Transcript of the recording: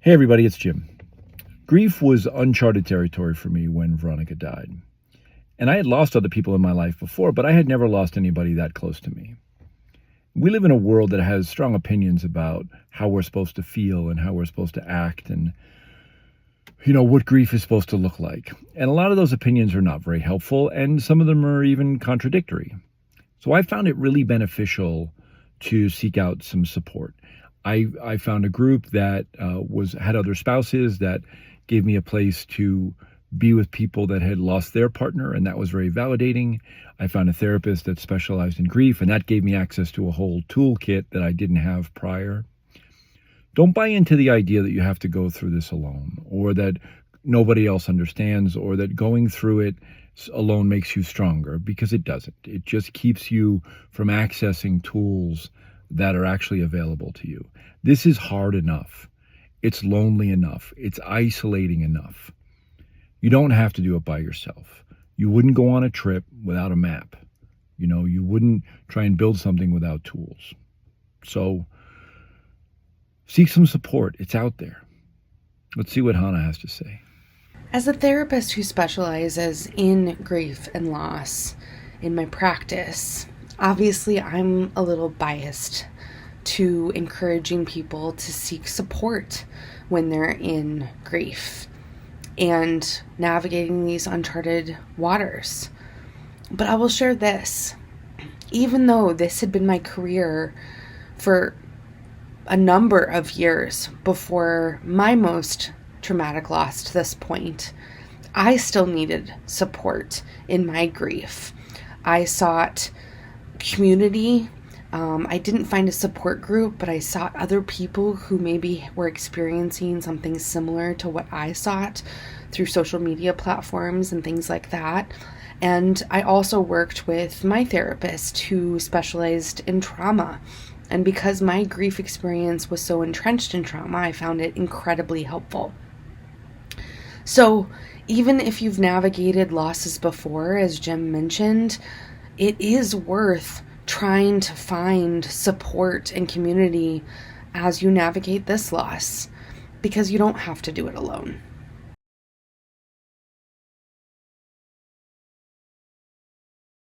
Hey everybody, it's Jim. Grief was uncharted territory for me when Veronica died. And I had lost other people in my life before, but I had never lost anybody that close to me. We live in a world that has strong opinions about how we're supposed to feel and how we're supposed to act and what grief is supposed to look like. And a lot of those opinions are not very helpful, and some of them are even contradictory. So I found it really beneficial to seek out some support. I found a group that had other spouses that gave me a place to be with people that had lost their partner, and that was very validating. I found a therapist that specialized in grief, and that gave me access to a whole toolkit that I didn't have prior. Don't buy into the idea that you have to go through this alone, or that nobody else understands, or that going through it alone makes you stronger, because it doesn't. It just keeps you from accessing tools that are actually available to you. This is hard enough. It's lonely enough. It's isolating enough. You don't have to do it by yourself. You wouldn't go on a trip without a map. You wouldn't try and build something without tools. So seek some support. It's out there. Let's see what Hannah has to say. As a therapist who specializes in grief and loss in my practice, obviously I'm a little biased to encouraging people to seek support when they're in grief and navigating these uncharted waters. But I will share this. Even though this had been my career for a number of years before my most traumatic loss to this point, I still needed support in my grief. I sought community. I didn't find a support group, but I sought other people who maybe were experiencing something similar to what I sought through social media platforms and things like that. And I also worked with my therapist who specialized in trauma. And because my grief experience was so entrenched in trauma, I found it incredibly helpful. So even if you've navigated losses before, as Jim mentioned, it is worth trying to find support and community as you navigate this loss, because you don't have to do it alone.